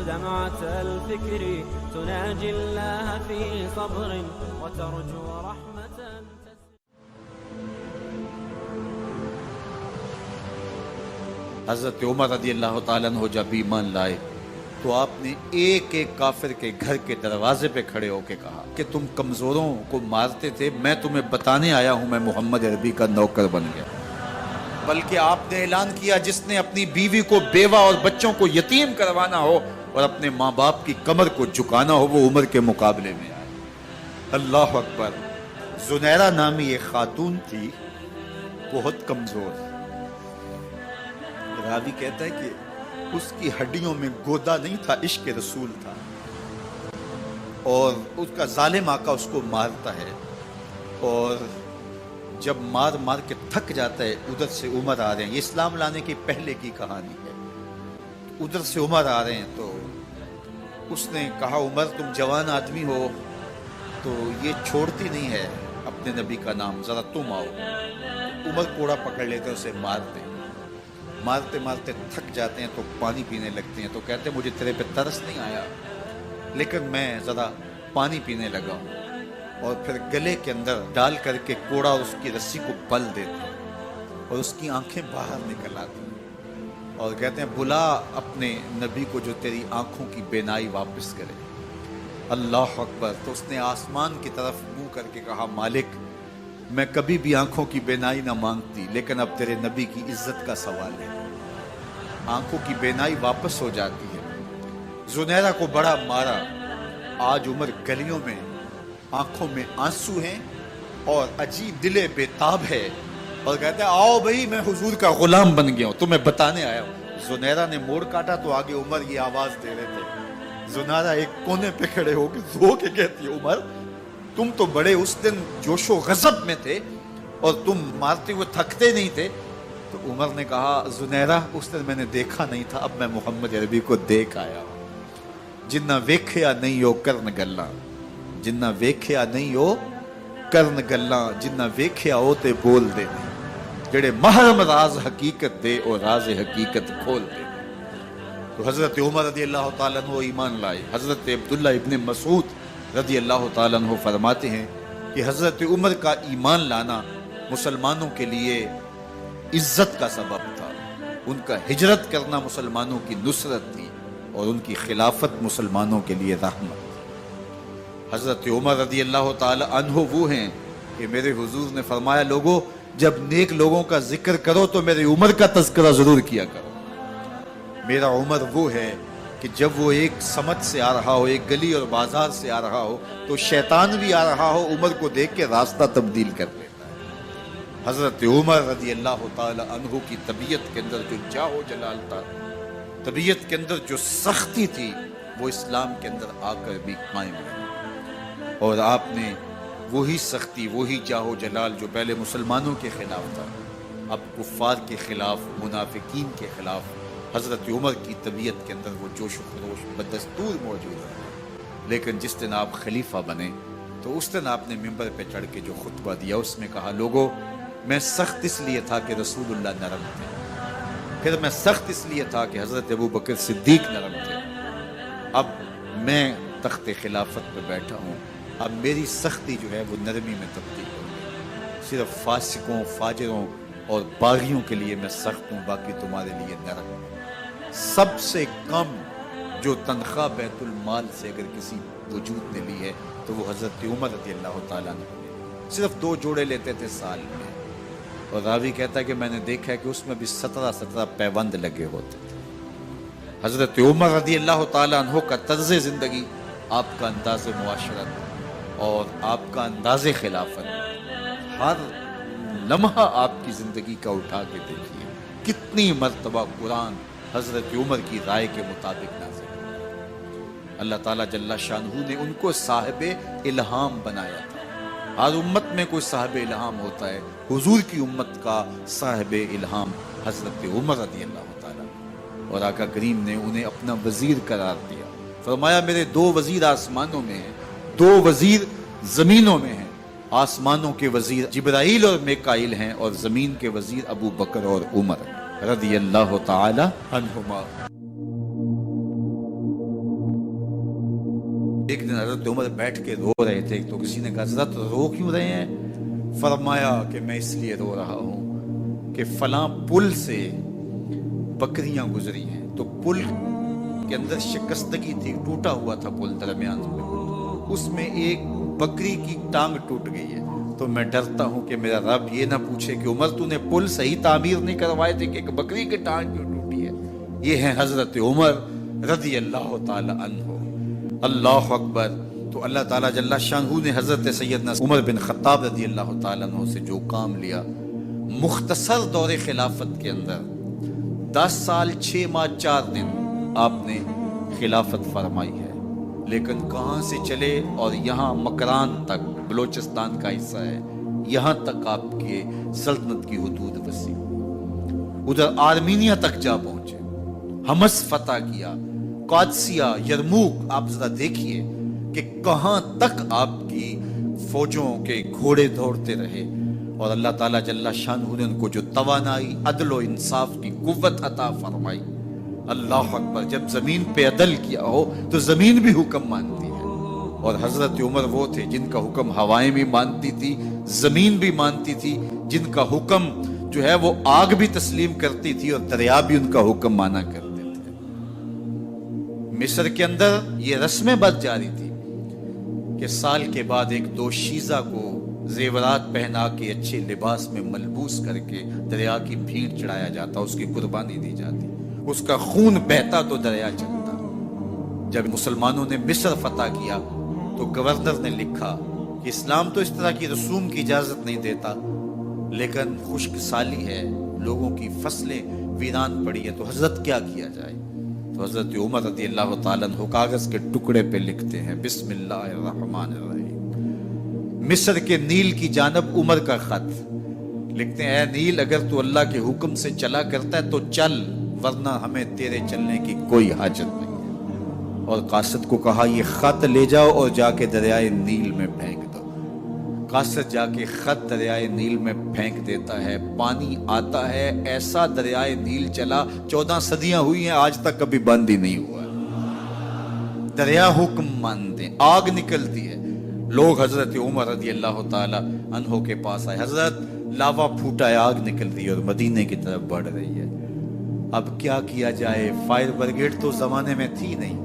دمعة الفكر تناجي الله في صبر وترجو رحمة. حضرت عمر رضی اللہ تعالیٰ عنہ جب ایمان لائے تو آپ نے ایک ایک کافر کے گھر کے دروازے پہ کھڑے ہو کے کہا کہ تم کمزوروں کو مارتے تھے، میں تمہیں بتانے آیا ہوں میں محمد عربی کا نوکر بن گیا. بلکہ آپ نے اعلان کیا جس نے اپنی بیوی کو بیوہ اور بچوں کو یتیم کروانا ہو اور اپنے ماں باپ کی کمر کو جھکانا ہو وہ عمر کے مقابلے میں آئے. اللہ اکبر. زنیرہ نامی ایک خاتون تھی، بہت کمزور. راوی کہتا ہے کہ اس کی ہڈیوں میں گودا نہیں تھا، عشق رسول تھا، اور اس کا ظالم آقا اس کو مارتا ہے، اور جب مار مار کے تھک جاتا ہے ادھر سے عمر آ رہے ہیں. یہ اسلام لانے کی پہلے کی کہانی ہے. ادھر سے عمر آ رہے ہیں تو اس نے کہا عمر تم جوان آدمی ہو تو یہ چھوڑتی نہیں ہے اپنے نبی کا نام، ذرا تم آؤ. عمر کوڑا پکڑ لیتے اسے مارتے مارتے تھک جاتے ہیں تو پانی پینے لگتے ہیں. تو کہتے ہیں مجھے تیرے پہ ترس نہیں آیا لیکن میں ذرا پانی پینے لگا ہوں، اور پھر گلے کے اندر ڈال کر کے کوڑا اور اس کی رسی کو پل دیتے ہیں اور اس کی آنکھیں باہر نکل آتی ہیں اور کہتے ہیں بلا اپنے نبی کو جو تیری آنکھوں کی بینائی واپس کرے. اللہ اکبر. تو اس نے آسمان کی طرف منہ کر کے کہا مالک میں کبھی بھی آنکھوں کی بینائی نہ مانگتی لیکن اب تیرے نبی کی عزت کا سوال ہے. آنکھوں کی بینائی واپس ہو جاتی ہے. زنیرہ کو بڑا مارا. آج عمر گلیوں میں آنکھوں میں آنسو ہیں اور عجیب دل بےتاب ہے اور کہتا ہے آؤ بھئی میں حضور کا غلام بن گیا ہوں، تمہیں بتانے آیا ہوں. زنیرہ نے موڑ کاٹا تو آگے عمر یہ آواز دے رہے تھے. زنیرہ ایک کونے پہ کھڑے ہو کے رو کے کہتی ہے عمر تم تو بڑے اس دن جوش و غضب میں تھے اور تم مارتے ہوئے تھکتے نہیں تھے. تو عمر نے کہا زنیرہ اس دن میں نے دیکھا نہیں تھا، اب میں محمد عربی کو دیکھ آیا ہوں. جنہ ویکھیا نہیں ہو کرن گلاں، جنہ ویکھیا نہیں ہو کرن گلاں، جنہ ویکھیا ہو تے بول دے نہیں، جڑے محرم راز حقیقت دے اور راز حقیقت کھول دے. تو حضرت عمر رضی اللہ تعالیٰ عنہ ایمان لائے. حضرت عبداللہ ابن مسعود رضی اللہ تعالیٰ عنہ فرماتے ہیں کہ حضرت عمر کا ایمان لانا مسلمانوں کے لیے عزت کا سبب تھا. ان کا ہجرت کرنا مسلمانوں کی نصرت تھی اور ان کی خلافت مسلمانوں کے لیے رحمت. حضرت عمر رضی اللہ تعالی عنہ وہ ہیں کہ میرے حضور نے فرمایا لوگوں جب نیک لوگوں کا ذکر کرو تو میرے عمر کا تذکرہ ضرور کیا کرو. میرا عمر وہ ہے کہ جب وہ ایک سمت سے آ رہا ہو، ایک گلی اور بازار سے آ رہا ہو تو شیطان بھی آ رہا ہو عمر کو دیکھ کے راستہ تبدیل کر لیتا ہے. حضرت عمر رضی اللہ تعالی عنہ کی طبیعت کے اندر جو جاہ و جلال تھا، طبیعت کے اندر جو سختی تھی وہ اسلام کے اندر آ کر بھی قائم رہی. اور آپ نے وہی سختی، وہی جاہ و جلال جو پہلے مسلمانوں کے خلاف تھا اب کفار کے خلاف، منافقین کے خلاف حضرت عمر کی طبیعت کے اندر وہ جوش و خروش بدستور موجود ہے. لیکن جس دن آپ خلیفہ بنے تو اس دن آپ نے ممبر پہ چڑھ کے جو خطبہ دیا اس میں کہا لوگوں میں سخت اس لیے تھا کہ رسول اللہ نرم تھے، پھر میں سخت اس لیے تھا کہ حضرت ابو بکر صدیق نرم تھے، اب میں تخت خلافت پہ بیٹھا ہوں، اب میری سختی جو ہے وہ نرمی میں تبدیل ہو گئی. صرف فاسقوں، فاجروں اور باغیوں کے لیے میں سخت ہوں، باقی تمہارے لیے نرم ہوں. سب سے کم جو تنخواہ بیت المال سے اگر کسی وجود نے لی ہے تو وہ حضرت عمر رضی اللہ تعالیٰ نے صرف 2 جوڑے لیتے تھے سال میں. اور راوی کہتا ہے کہ میں نے دیکھا ہے کہ اس میں بھی 17 پیوند لگے ہوتے تھے. حضرت عمر رضی اللہ تعالیٰ عنہ کا طرز زندگی، آپ کا انداز معاشرت اور آپ کا انداز خلافت، ہر لمحہ آپ کی زندگی کا اٹھا کے دیکھیے کتنی مرتبہ قرآن حضرت عمر کی رائے کے مطابق نازل ہے. اللہ تعالیٰ جل شانہ نے ان کو صاحب الہام بنایا تھا. ہر امت میں کوئی صاحب الہام ہوتا ہے، حضور کی امت کا صاحب الہام حضرت عمر رضی اللہ تعالیٰ، اور آقا کریم نے انہیں اپنا وزیر قرار دیا. فرمایا میرے 2 وزیر آسمانوں میں ہیں، 2 وزیر زمینوں میں ہیں. آسمانوں کے وزیر جبرائیل اور میکائیل ہیں اور زمین کے وزیر ابو بکر اور عمر رضی اللہ تعالی عنہما. ایک دن حضرت عمر بیٹھ کے رو رہے تھے تو کسی نے کہا حضرت رو کیوں رہے ہیں؟ فرمایا کہ میں اس لیے رو رہا ہوں کہ فلاں پل سے بکریاں گزری ہیں، تو پل کے اندر شکستگی تھی، ٹوٹا ہوا تھا پل درمیان میں، اس میں ایک بکری کی ٹانگ ٹوٹ گئی ہے، تو میں ڈرتا ہوں کہ میرا رب یہ نہ پوچھے کہ عمر تو نے پل صحیح تعمیر نہیں کروائے تھے کہ ایک بکری کی ٹانگ کیوں ٹوٹی ہے۔ یہ ہیں حضرت عمر رضی اللہ تعالی عنہ۔ اللہ اکبر۔ تو اللہ تعالیٰ جل شانہ نے حضرت سیدنا عمر بن خطاب رضی اللہ تعالیٰ عنہ سے جو کام لیا، مختصر دور خلافت کے اندر 10 سال 6 ماہ 4 دن آپ نے خلافت فرمائی ہے، لیکن کہاں سے چلے اور یہاں مکران تک، بلوچستان کا حصہ ہے، یہاں تک آپ کے سلطنت کی حدود وسیع، ادھر آرمینیا تک جا پہنچے، حمص فتح کیا، قادسیہ، یرموک۔ آپ ذرا دیکھیے کہ کہاں تک آپ کی فوجوں کے گھوڑے دوڑتے رہے، اور اللہ تعالیٰ جل شانہ نے ان کو جو توانائی، عدل و انصاف کی قوت عطا فرمائی۔ اللہ اکبر۔ جب زمین پہ عدل کیا ہو تو زمین بھی حکم مانتی ہے، اور حضرت عمر وہ تھے جن کا حکم ہوائیں بھی مانتی تھی، زمین بھی مانتی تھی، جن کا حکم جو ہے وہ آگ بھی تسلیم کرتی تھی اور دریا بھی ان کا حکم مانا کرتے تھے۔ مصر کے اندر یہ رسمیں بد جاری تھی کہ سال کے بعد ایک دوشیزہ کو زیورات پہنا کے اچھے لباس میں ملبوس کر کے دریا کی بھیڑ چڑھایا جاتا، اس کی قربانی دی جاتی، اس کا خون بہتا تو دریا چلتا۔ جب مسلمانوں نے مصر فتح کیا تو گورنر نے لکھا کہ اسلام تو اس طرح کی رسوم کی اجازت نہیں دیتا، لیکن خشک سالی ہے، لوگوں کی فصلیں ویران پڑی ہے، تو حضرت کیا کیا جائے؟ تو حضرت عمر رضی اللہ تعالیٰ عنہ کاغذ کے ٹکڑے پہ لکھتے ہیں بسم اللہ الرحمن الرحیم، مصر کے نیل کی جانب عمر کا خط لکھتے ہیں، اے نیل اگر تو اللہ کے حکم سے چلا کرتا ہے تو چل، ورنہ ہمیں تیرے چلنے کی کوئی حاجت نہیں۔ اور قاصد کو کہا یہ خط لے جاؤ اور جا کے دریائے نیل میں پھینک دو۔ قاصد جا کے خط دریائے نیل میں پھینک دیتا ہے، پانی آتا ہے، ایسا دریائے نیل چلا 14 صدیاں ہوئی ہیں آج تک کبھی بند ہی نہیں ہوا۔ دریا حکم مانتے، آگ نکلتی ہے۔ لوگ حضرت عمر رضی اللہ تعالی عنہ کے پاس آئے، حضرت لاوا پھوٹا ہے، آگ نکل رہی ہے اور مدینے کی طرف بڑھ رہی ہے، اب کیا کیا جائے؟ فائر بریگیڈ تو زمانے میں تھی نہیں۔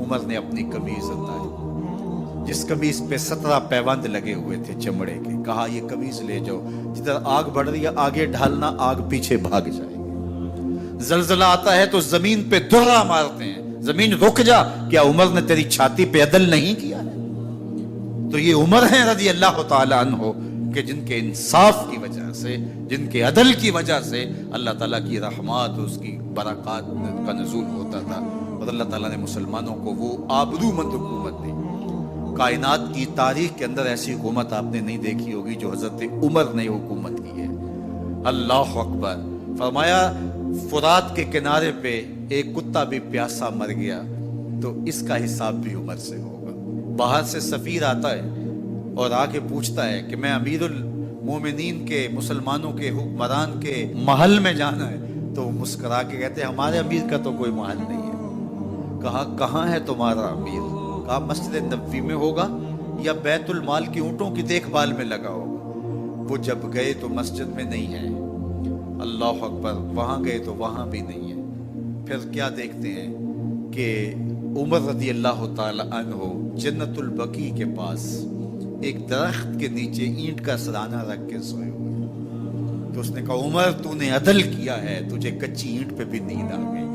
عمر نے اپنی قمیض اتاری، جس قمیض پہ 17 پیوند لگے ہوئے تھے چمڑے کے، کہا یہ قمیض لے جاؤ، جدھر آگ بڑھ رہی ہے آگے ڈھالنا، آگ پیچھے بھاگ جائے گی۔ زلزلہ آتا ہے تو زمین پہ دہرا مارتے ہیں، زمین رک جا، کیا عمر نے تیری چھاتی پہ عدل نہیں کیا ہے؟ تو یہ عمر ہیں رضی اللہ تعالی عنہ کہ جن کے انصاف کی وجہ سے، جن کے عدل کی وجہ سے اللہ تعالیٰ کی رحمات، اس کی برکات کا نزول ہوتا تھا، اور اللہ تعالیٰ نے مسلمانوں کو وہ آبرومند حکومت دی۔ کائنات کی تاریخ کے اندر ایسی حکومت آپ نے نہیں دیکھی ہوگی جو حضرت عمر نے حکومت کی ہے۔ اللہ اکبر۔ فرمایا فرات کے کنارے پہ ایک کتا بھی پیاسا مر گیا تو اس کا حساب بھی عمر سے ہوگا۔ باہر سے سفیر آتا ہے اور آ کے پوچھتا ہے کہ میں امیر المومنین کے، مسلمانوں کے حکمران کے محل میں جانا ہے، تو وہ مسکرا کے کہتے ہیں ہمارے امیر کا تو کوئی محل نہیں ہے۔ کہا کہاں ہے تمہارا امیر؟ کہا مسجد نبوی میں ہوگا یا بیت المال کی اونٹوں کی دیکھ بھال میں لگا ہوگا۔ وہ جب گئے تو مسجد میں نہیں ہے، اللہ اکبر، وہاں گئے تو وہاں بھی نہیں ہے۔ پھر کیا دیکھتے ہیں کہ عمر رضی اللہ تعالی عنہ جنت البقیع کے پاس ایک درخت کے نیچے اینٹ کا سرانہ رکھ کے سوئے ہوئے، تو اس نے کہا عمر تو نے عدل کیا ہے، تجھے کچی اینٹ پہ بھی نیند آ گئی۔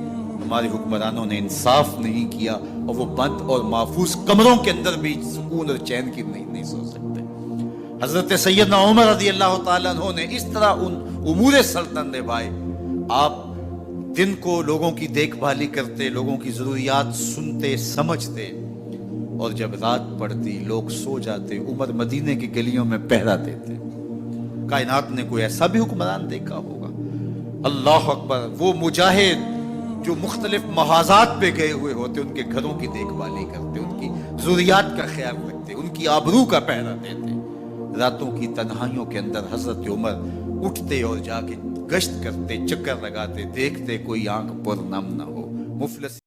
ہمارے حکمرانوں نے انصاف نہیں کیا اور وہ بند اور محفوظ کمروں کے اندر بھی سکون اور چین کی نہیں سو سکتے۔ حضرت سیدنا عمر رضی اللہ تعالیٰ عنہ نے اس طرح ان امور سلطنت نبھائے۔ آپ دن کو لوگوں کی دیکھ بھالی کرتے، لوگوں کی ضروریات سنتے سمجھتے، اور جب رات پڑتی لوگ سو جاتے، عمر مدینے کی گلیوں میں پہرا دیتے۔ کائنات نے کوئی ایسا بھی حکمران دیکھا ہوگا؟ اللہ اکبر۔ وہ مجاہد جو مختلف محاذات پہ گئے ہوئے ہوتے، ان کے گھروں کی دیکھ بھالی کرتے، ان کی ضروریات کا خیال رکھتے، ان کی آبرو کا پہرا دیتے۔ راتوں کی تنہائیوں کے اندر حضرت عمر اٹھتے اور جا کے گشت کرتے، چکر لگاتے، دیکھتے کوئی آنکھ پر نم نہ ہو، مفلس